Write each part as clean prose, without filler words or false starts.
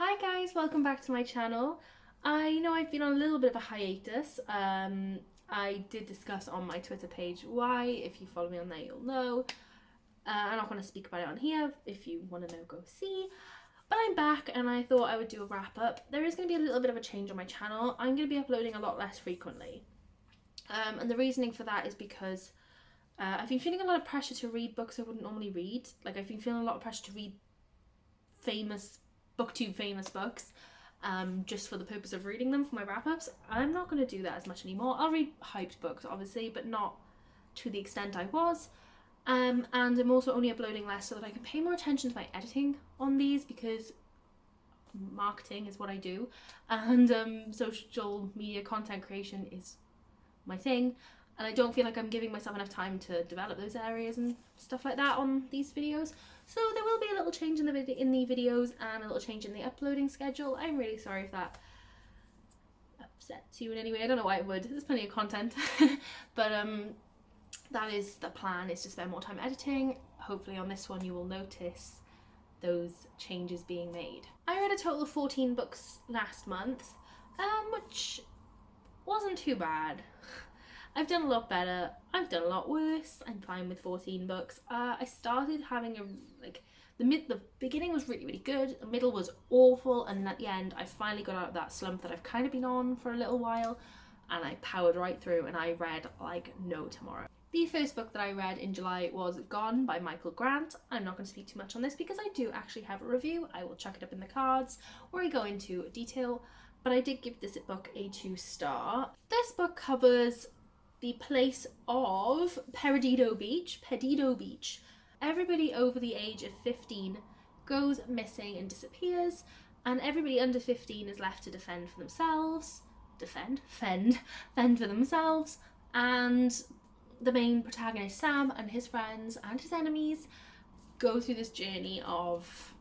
Hi guys, welcome back to my channel. I know I've been on a little bit of a hiatus. I did discuss on my Twitter page why. If you follow me on there, you'll know. I'm not going to speak about it on here. If you want to know, go see. But I'm back and I thought I would do a wrap up. There is going to be a little bit of a change on my channel. I'm going to be uploading a lot less frequently. And the reasoning for that is because I've been feeling a lot of pressure to read books I wouldn't normally read. Like, I've been feeling a lot of pressure to read booktube famous books just for the purpose of reading them for my wrap-ups. I'm not going to do that as much anymore. I'll read hyped books obviously, but not to the extent I was. And I'm also only uploading less so that I can pay more attention to my editing on these, because marketing is what I do, and social media content creation is my thing, and I don't feel like I'm giving myself enough time to develop those areas and stuff like that on these videos. So there will be a little change in the videos and a little change in the uploading schedule. I'm really sorry if that upsets you in any way. I don't know why it would. There's plenty of content. But that is the plan, is to spend more time editing. Hopefully on this one you will notice those changes being made. I read a total of 14 books last month, which wasn't too bad. I've done a lot better, I've done a lot worse. I'm fine with 14 books. I started having the beginning was really good, the middle was awful, and at the end I finally got out of that slump that I've kind of been on for a little while, and I powered right through and I read like no tomorrow. The first book that I read in July was Gone by Michael Grant. I'm not going to speak too much on this because I do actually have a review. I will chuck it up in the cards where I go into detail, but I did give this book a 2-star. This book covers the place of Perdido Beach. Everybody over the age of 15 goes missing and disappears, and everybody under 15 is left to fend for themselves, and the main protagonist, Sam, and his friends and his enemies go through this journey of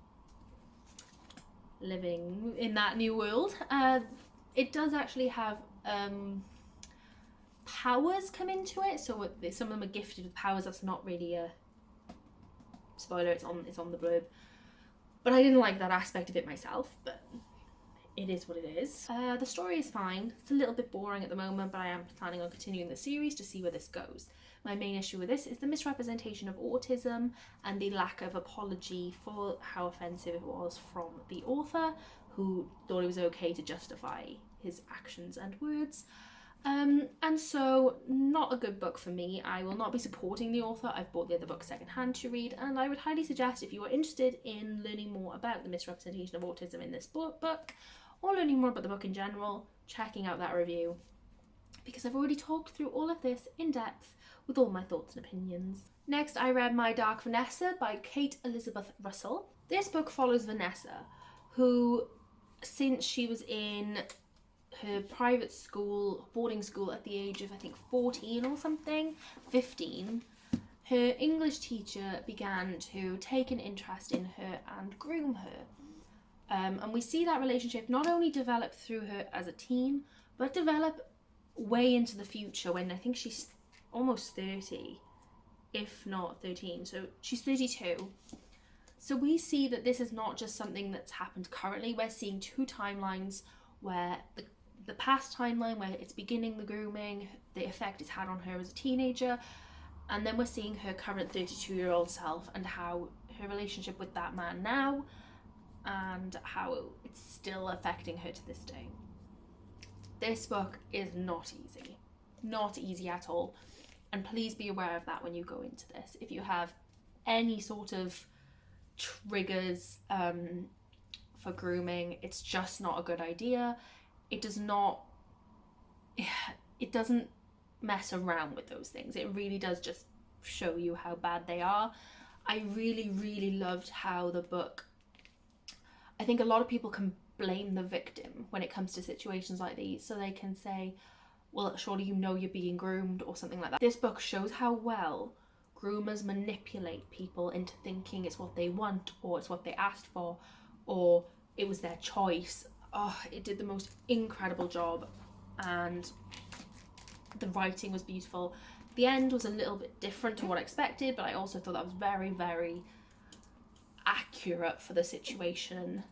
living in that new world. It does actually have powers come into it, so some of them are gifted with powers. That's not really a spoiler, it's on the blurb, but I didn't like that aspect of it myself, but it is what it is. The story is fine. It's a little bit boring at the moment, but I am planning on continuing the series to see where this goes. My main issue with this is the misrepresentation of autism and the lack of apology for how offensive it was from the author, who thought it was okay to justify his actions and words. And so not a good book for me. I will not be supporting the author. I've bought the other book secondhand to read, and I would highly suggest, if you are interested in learning more about the misrepresentation of autism in this book, or learning more about the book in general, checking out that review, because I've already talked through all of this in depth with all my thoughts and opinions. Next, I read My Dark Vanessa by Kate Elizabeth Russell. This book follows Vanessa, who, since she was in her private school, boarding school, at the age of I think 14 or something, 15, her English teacher began to take an interest in her and groom her. And we see that relationship not only develop through her as a teen, but develop way into the future, when I think she's almost 30, if not 13, so she's 32. So we see that this is not just something that's happened currently. We're seeing two timelines, where the past timeline, where it's beginning the grooming, the effect it's had on her as a teenager, and then we're seeing her current 32-year-old self and how her relationship with that man now, and how it's still affecting her to this day. This book is not easy at all, and please be aware of that when you go into this. If you have any sort of triggers for grooming, it's just not a good idea. It doesn't mess around with those things. It really does just show you how bad they are. I really loved how the book, I think a lot of people can blame the victim when it comes to situations like these. So they can say, well, surely you know you're being groomed, or something like that. This book shows how well groomers manipulate people into thinking it's what they want, or it's what they asked for, or it was their choice. Oh, it did the most incredible job, and the writing was beautiful. The end was a little bit different to what I expected, but I also thought that was very accurate for the situation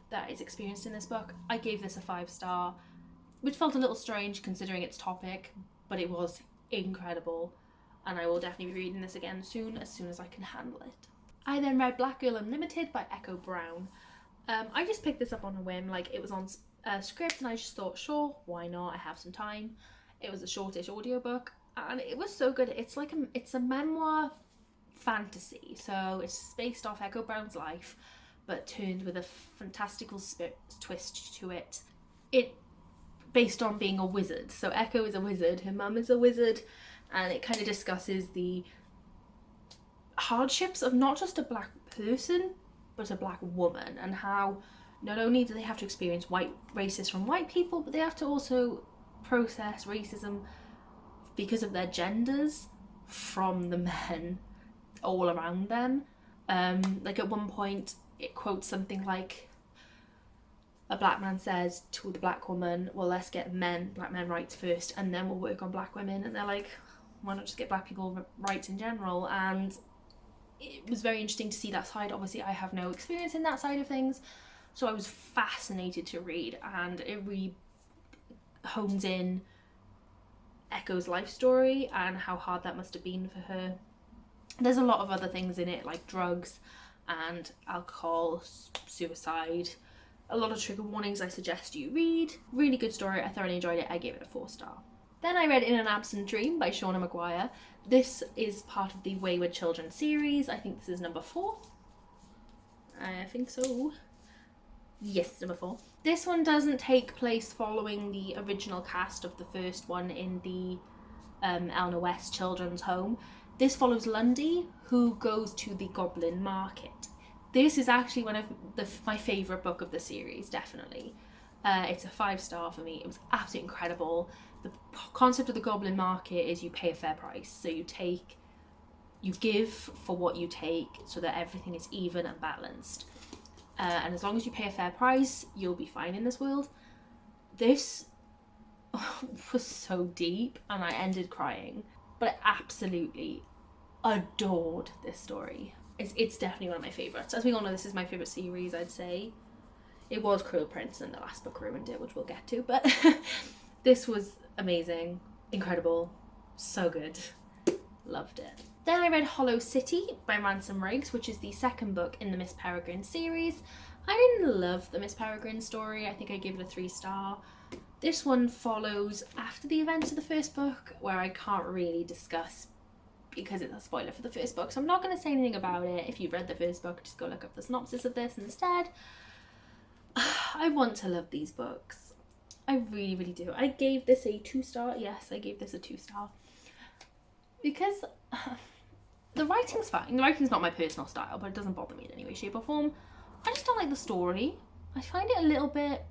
that is experienced in this book. I gave this a 5-star, which felt a little strange considering its topic, but it was incredible, and I will definitely be reading this again soon as I can handle it. I then read Black Girl Unlimited by Echo Brown. I just picked this up on a whim, like it was on Scribd, and I just thought, sure, why not, I have some time. It was a shortish audiobook, and it was so good. It's like it's a memoir fantasy, so it's based off Echo Brown's life, but turned with a fantastical twist to it. It based on being a wizard. So Echo is a wizard, her mum is a wizard, and it kind of discusses the hardships of not just a black person, but a black woman, and how not only do they have to experience racism from white people, but they have to also process racism because of their genders from the men all around them. Like at one point it quotes something like, a black man says to the black woman, well, let's get black men rights first and then we'll work on black women. And they're like, why not just get black people rights in general? And it was very interesting to see that side. Obviously I have no experience in that side of things, so I was fascinated to read, and it really hones in Echo's life story and how hard that must have been for her. There's a lot of other things in it, like drugs and alcohol, suicide, a lot of trigger warnings I suggest you read. Really good story, I thoroughly enjoyed it, I gave it a 4-star. Then I read In an Absent Dream by Shauna Maguire. This is part of the Wayward Children series. I think this is number 4. I think so. Yes, number 4. This one doesn't take place following the original cast of the first one in the Eleanor West Children's Home. This follows Lundy, who goes to the Goblin Market. This is actually one of my favourite book of the series, definitely. It's a 5-star for me. It was absolutely incredible. The concept of the Goblin Market is you pay a fair price. So you give for what you take so that everything is even and balanced. And as long as you pay a fair price, you'll be fine in this world. This was so deep and I ended crying. But I absolutely adored this story. It's definitely one of my favourites. As we all know, this is my favourite series, I'd say. It was Cruel Prince and the last book ruined it, which we'll get to, but this was amazing, incredible, so good. Loved it. Then I read Hollow City by Ransom Riggs, which is the second book in the Miss Peregrine series. I didn't love the Miss Peregrine story. I think I gave it a 3-star. This one follows after the events of the first book, where I can't really discuss because it's a spoiler for the first book, so I'm not going to say anything about it. If you've read the first book, just go look up the synopsis of this instead. I want to love these books. I really, really do. I gave this a 2-star. Yes, I gave this a 2-star. Because the writing's fine. The writing's not my personal style, but it doesn't bother me in any way, shape or form. I just don't like the story. I find it a little bit,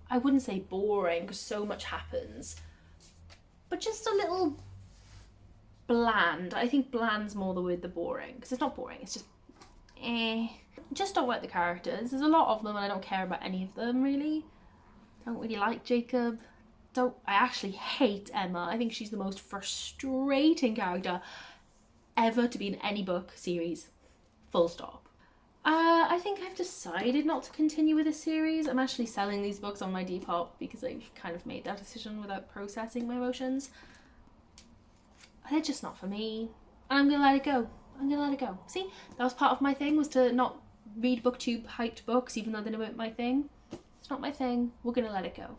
I wouldn't say boring because so much happens, but just a little bland. I think bland's more the word than boring, because it's not boring, it's just Just don't like the characters. There's a lot of them and I don't care about any of them really. Don't really like Jacob. I actually hate Emma. I think she's the most frustrating character ever to be in any book series. Full stop. I think I've decided not to continue with this series. I'm actually selling these books on my Depop because I've kind of made that decision without processing my emotions. They're just not for me. And I'm going to let it go. I'm going to let it go. See, that was part of my thing, was to not read booktube hyped books even though they weren't my thing. It's not my thing. We're going to let it go.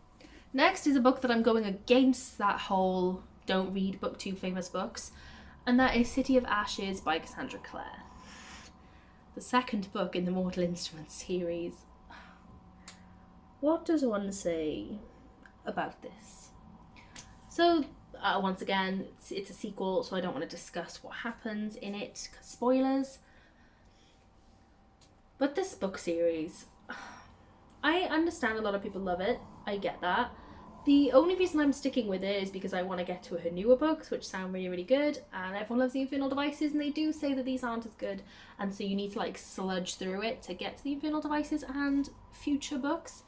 Next is a book that I'm going against that whole don't read booktube famous books, and that is City of Ashes by Cassandra Clare. The second book in the Mortal Instruments series. What does one say about this? So, once again, it's a sequel, so I don't want to discuss what happens in it, 'cause spoilers. But this book series, I understand a lot of people love it. I get that. The only reason I'm sticking with it is because I want to get to her newer books, which sound really, really good, and everyone loves the Infernal Devices, and they do say that these aren't as good, and so you need to like sludge through it to get to the Infernal Devices and future books.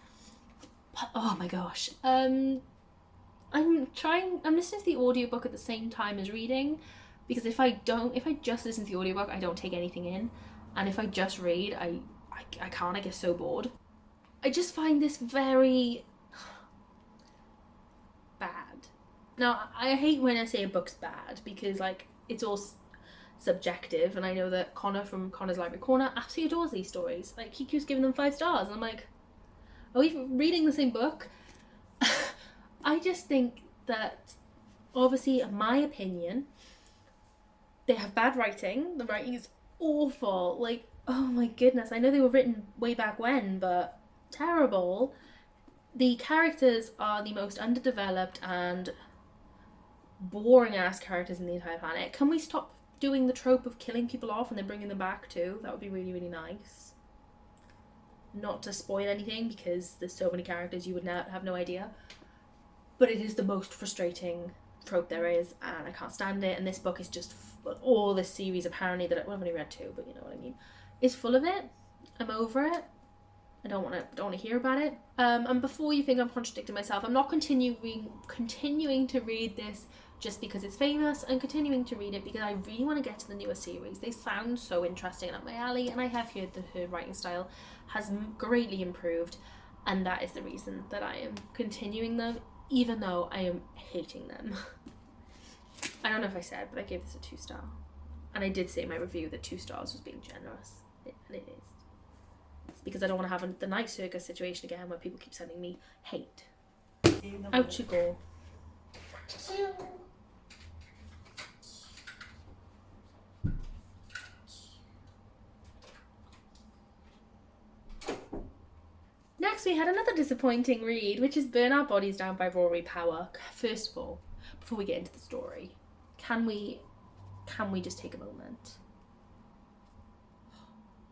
But oh my gosh, I'm listening to the audiobook at the same time as reading, because if I just listen to the audiobook, I don't take anything in, and if I just read, I can't, I get so bored. I just find this very bad. Now, I hate when I say a book's bad because, like, it's all subjective, and I know that Connor from Connor's Library Corner absolutely adores these stories. Like, he keeps giving them 5 stars, and I'm like, are we reading the same book? I just think that, obviously, in my opinion, they have bad writing. The writing is awful. Like, oh my goodness, I know they were written way back when, but terrible. The characters are the most underdeveloped and boring ass characters in the entire planet. Can we stop doing the trope of killing people off and then bringing them back too? That would be really, really nice. Not to spoil anything because there's so many characters you would have no idea. But it is the most frustrating trope there is, and I can't stand it. And this book is just all this series apparently that I've only read 2, but you know what I mean, is full of it. I'm over it. I don't want to hear about it. And before you think I'm contradicting myself, I'm not continuing to read this just because it's famous. I'm continuing to read it because I really want to get to the newer series. They sound so interesting and up my alley, and I have heard that her writing style has greatly improved, and that is the reason that I am continuing them, even though I am hating them. I don't know if I said, but I gave this a 2-star. And I did say in my review that 2 stars was being generous. And it is. It's because I don't want to have the Night Circus situation again where people keep sending me hate. Out you go. Next we had another disappointing read, which is Burn Our Bodies Down by Rory Power. First of all, before we get into the story, can we just take a moment?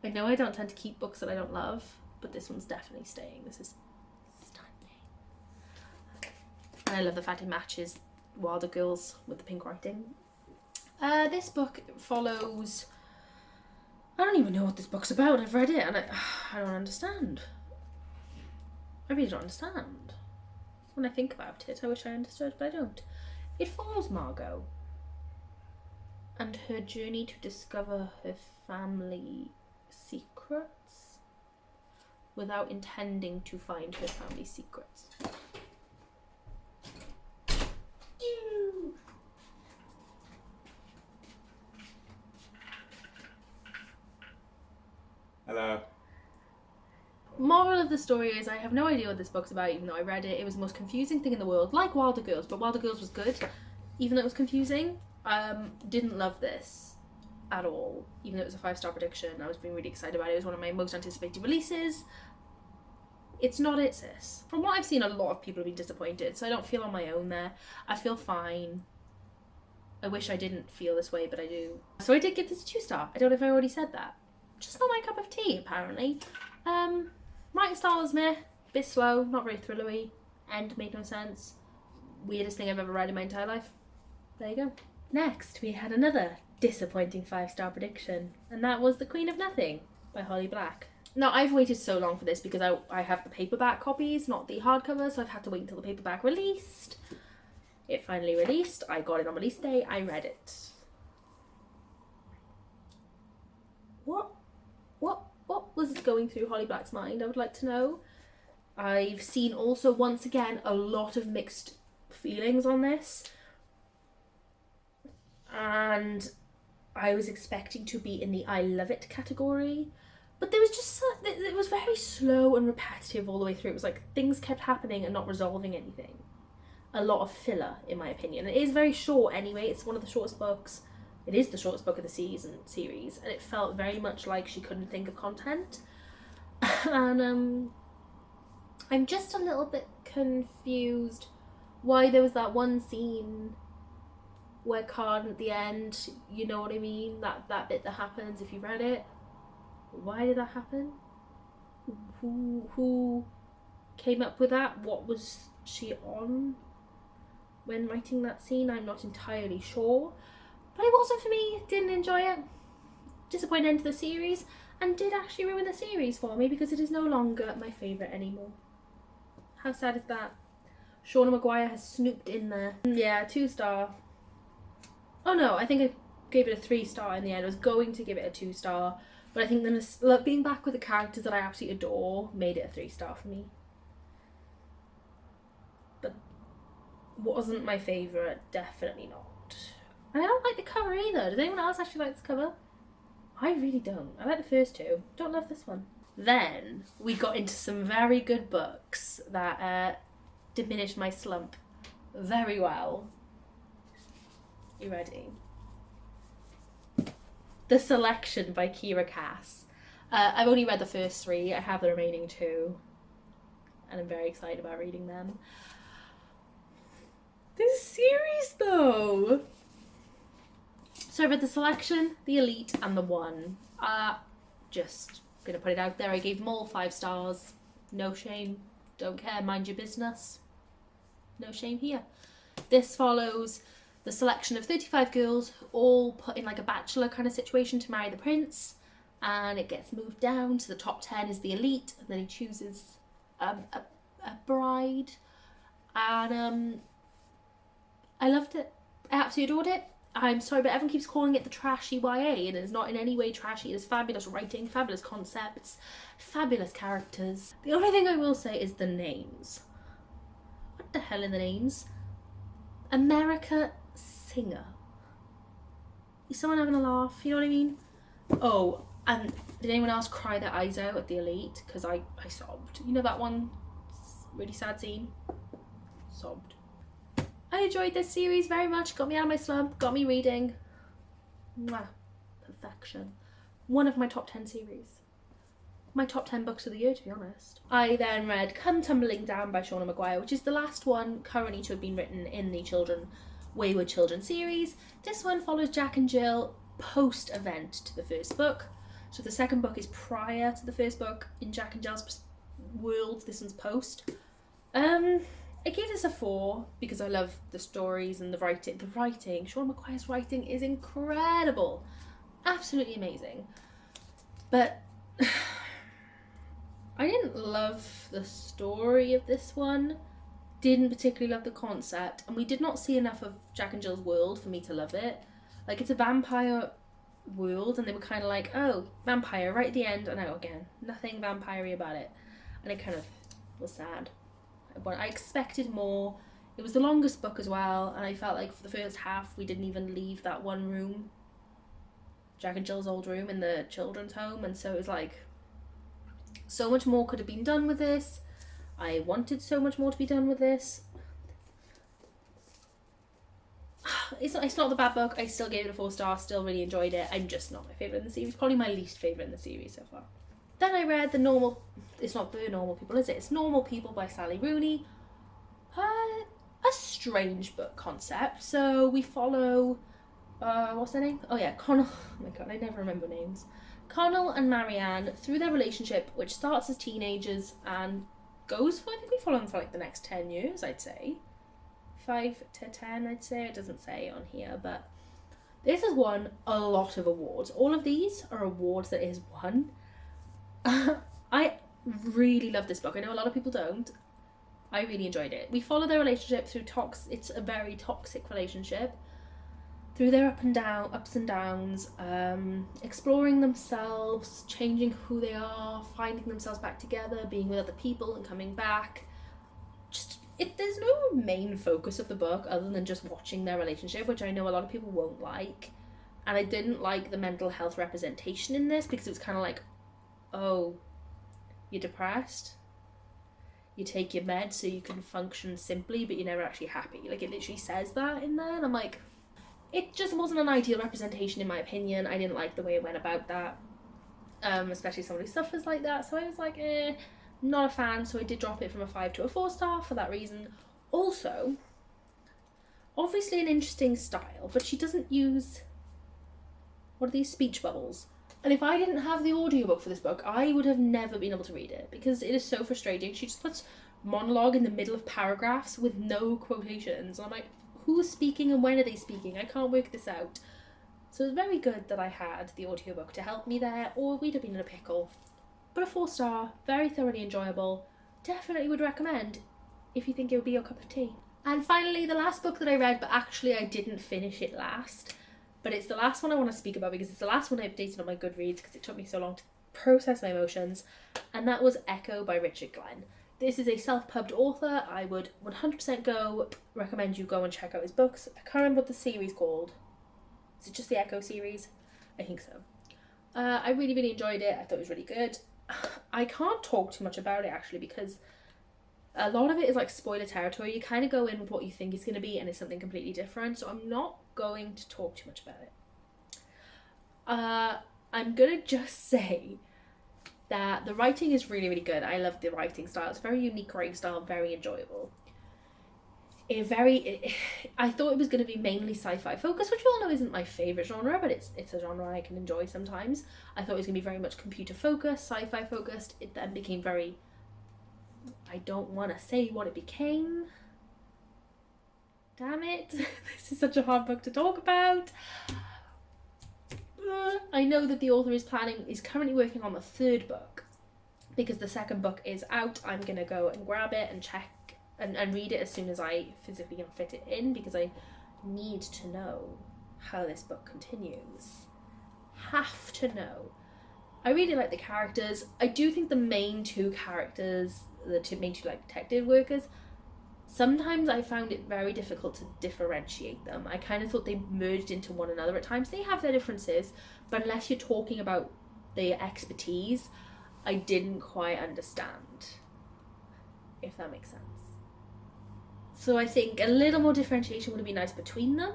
I know I don't tend to keep books that I don't love, but this one's definitely staying. This is stunning. And I love the fact it matches Wilder Girls with the pink writing. This book follows... I don't even know what this book's about. I've read it and I don't understand. I really don't understand. When I think about it, I wish I understood, but I don't. It follows Margot and her journey to discover her family secrets without intending to find her family secrets. Hello. Moral of the story is I have no idea what this book's about, even though I read it. It was the most confusing thing in the world, like Wilder Girls, but Wilder Girls was good, even though it was confusing. Didn't love this at all, even though it was a 5-star prediction. I was being really excited about it. It was one of my most anticipated releases. It's not it, sis. From what I've seen, a lot of people have been disappointed, so I don't feel on my own there. I feel fine. I wish I didn't feel this way, but I do. So I did give this a 2-star. I don't know if I already said that. Just not my cup of tea, apparently. Writing style was meh, bit slow, not very thrillery, end made no sense. Weirdest thing I've ever read in my entire life. There you go. Next, we had another disappointing 5-star prediction, and that was The Queen of Nothing by Holly Black. Now, I've waited so long for this because I have the paperback copies, not the hardcover, so I've had to wait until the paperback released. It finally released. I got it on release day. I read it. What was going through Holly Black's mind? I would like to know. I've seen also, once again, a lot of mixed feelings on this. And I was expecting to be in the I love it category. But there was just, it was very slow and repetitive all the way through. It was like things kept happening and not resolving anything. A lot of filler, in my opinion. It is very short anyway. It's one of the shortest books. It is the shortest book of the series, and it felt very much like she couldn't think of content. And I'm just a little bit confused why there was that one scene where Card at the end, you know what I mean? That bit that happens if you read it. Why did that happen? Who came up with that? What was she on when writing that scene? I'm not entirely sure. But it wasn't for me, didn't enjoy it. Disappointed end to the series, and did actually ruin the series for me because it is no longer my favourite anymore. How sad is that? Shauna Maguire has snooped in there. Yeah, 2-star. Oh no, I think I gave it a 3-star in the end. I was going to give it a 2-star, But I think being back with the characters that I absolutely adore made it a 3-star for me. But wasn't my favourite, definitely not. And I don't like the cover either. Does anyone else actually like this cover? I really don't. I like the first two. Don't love this one. Then we got into some very good books that diminished my slump very well. You ready? The Selection by Kira Cass. I've only read the first 3. I have the remaining 2. And I'm very excited about reading them. This series though. So I read The Selection, The Elite, and The One. Just gonna put it out there. I gave them all 5 stars. No shame. Don't care. Mind your business. No shame here. This follows the selection of 35 girls, all put in like a bachelor kind of situation to marry the prince, and it gets moved down to the top 10 is the elite, and then he chooses a bride, and I loved it. I absolutely adored it. I'm sorry, but everyone keeps calling it the trashy YA, and it's not in any way trashy. It is fabulous writing, fabulous concepts, fabulous characters. The only thing I will say is the names. What the hell are the names? America Singer. Is someone having a laugh? You know what I mean? Oh, and did anyone else cry their eyes out at the Elite? Because I sobbed. You know that one really sad scene? Sobbed. I enjoyed this series very much. Got me out of my slump. Got me reading. Mwah. Perfection. One of my top 10 series. My top 10 books of the year, to be honest. I then read Come Tumbling Down by Shauna Maguire, which is the last one currently to have been written in the Wayward Children series. This one follows Jack and Jill post-event to the first book. So the second book is prior to the first book in Jack and Jill's world. This one's post. I gave this a 4 because I love the stories and the writing. Shauna Maguire's writing is incredible. Absolutely amazing. But I didn't love the story of this one. Didn't particularly love the concept, and we did not see enough of Jack and Jill's world for me to love it. Like, it's a vampire world, and they were kind of like, oh, vampire, right at the end. And again, nothing vampire-y about it. And it kind of was sad. But I expected more. It was the longest book as well, and I felt like for the first half we didn't even leave that one room, Jack and Jill's old room in the children's home, and so it was like so much more could have been done with this. I wanted so much more to be done with this. It's not the bad book. I still gave it a 4 star, still really enjoyed it. I'm just not my favourite in the series. Probably my least favourite in the series so far. Then I read it's not The Normal People, is it? It's Normal People by Sally Rooney. A strange book concept. So we follow, what's their name? Oh yeah, Connell. Oh my god, I never remember names. Connell and Marianne through their relationship, which starts as teenagers and goes for, I think we follow them for like the next 10 years, I'd say. 5 to 10, I'd say. It doesn't say on here, but this has won a lot of awards. All of these are awards that it has won. I really love this book. I know a lot of people don't. I really enjoyed it. We follow their relationship through it's a very toxic relationship. Through their ups and downs, exploring themselves, changing who they are, finding themselves back together, being with other people and coming back. There's no main focus of the book other than just watching their relationship, which I know a lot of people won't like. And I didn't like the mental health representation in this because it was kind of like, oh, you're depressed? You take your meds so you can function simply, but you're never actually happy. Like, it literally says that in there, and I'm like, it just wasn't an ideal representation in my opinion. I didn't like the way it went about that, especially someone who suffers like that. So I was like, not a fan. So I did drop it from a 5 to a 4 star for that reason. Also, obviously an interesting style, but she doesn't use, what are these, speech bubbles? And if I didn't have the audiobook for this book, I would have never been able to read it because it is so frustrating. She just puts monologue in the middle of paragraphs with no quotations. And I'm like, who's speaking and when are they speaking? I can't work this out. So it's very good that I had the audiobook to help me there, or we'd have been in a pickle. But a 4 star, very thoroughly enjoyable. Definitely would recommend if you think it would be your cup of tea. And finally, the last book that I read, but actually I didn't finish it last, but it's the last one I want to speak about because it's the last one I updated on my Goodreads because it took me so long to process my emotions, and that was Echo by Richard Glenn. This is a self-pubbed author. I would 100% recommend you go and check out his books. I can't remember what the series called. Is it just the Echo series? I think so. I really, really enjoyed it. I thought it was really good. I can't talk too much about it actually because a lot of it is like spoiler territory. You kind of go in with what you think it's going to be and it's something completely different. So I'm not going to talk too much about it. I'm going to just say that the writing is really, really good. I love the writing style. It's a very unique writing style, very enjoyable. I thought it was going to be mainly sci-fi focused, which we all know isn't my favourite genre, but it's a genre I can enjoy sometimes. I thought it was going to be very much computer focused, sci-fi focused. It then became very... I don't want to say what it became. Damn it. This is such a hard book to talk about. I know that the author is currently working on the third book. Because the second book is out, I'm going to go and grab it and check and read it as soon as I physically can fit it in, because I need to know how this book continues. Have to know. I really like the characters. I do think the main two characters, main two like detective workers, sometimes I found it very difficult to differentiate them. I kind of thought they merged into one another at times. They have their differences, but unless you're talking about their expertise, I didn't quite understand, if that makes sense. So I think a little more differentiation would be nice between them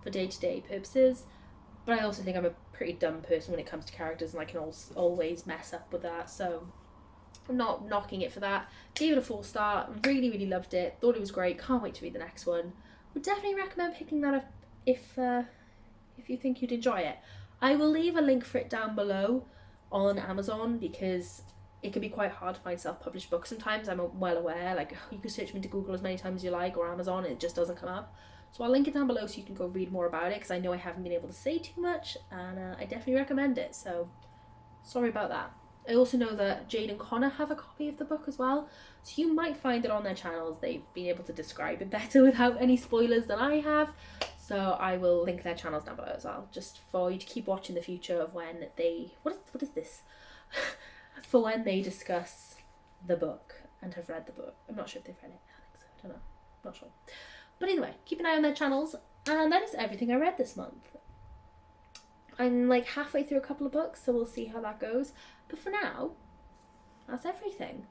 for day-to-day purposes, but I also think I'm a pretty dumb person when it comes to characters and I can always mess up with that, so I'm not knocking it for that. Gave it a 4-star, really, really loved it, thought it was great, can't wait to read the next one. Would definitely recommend picking that up if you think you'd enjoy it. I will leave a link for it down below on Amazon because it can be quite hard to find self-published books sometimes. I'm well aware, like you can search me into Google as many times as you like or Amazon, it just doesn't come up. So I'll link it down below so you can go read more about it because I know I haven't been able to say too much, and I definitely recommend it, so sorry about that. I also know that Jade and Connor have a copy of the book as well, so you might find that on their channels they've been able to describe it better without any spoilers than I have, so I will link their channels down below as well, just for you to keep watching the future of when they... What is this? For when they discuss the book and have read the book. I'm not sure if they've read it. I think so. I don't know. Not sure. But anyway, keep an eye on their channels. And that is everything I read this month. I'm like halfway through a couple of books, so we'll see how that goes. But for now, that's everything.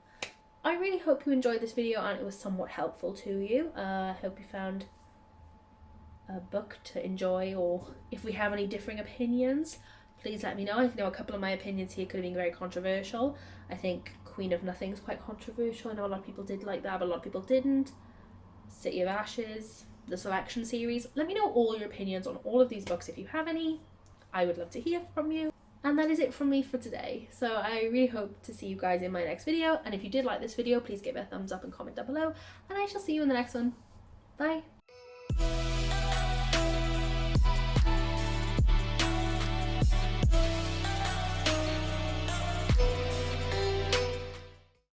I really hope you enjoyed this video and it was somewhat helpful to you. I hope you found a book to enjoy, or if we have any differing opinions, please let me know. I know a couple of my opinions here could have been very controversial. I think Queen of Nothing is quite controversial. I know a lot of people did like that, but a lot of people didn't. City of Ashes, the Selection series. Let me know all your opinions on all of these books if you have any. I would love to hear from you. And that is it from me for today. So I really hope to see you guys in my next video. And if you did like this video, please give it a thumbs up and comment down below. And I shall see you in the next one. Bye.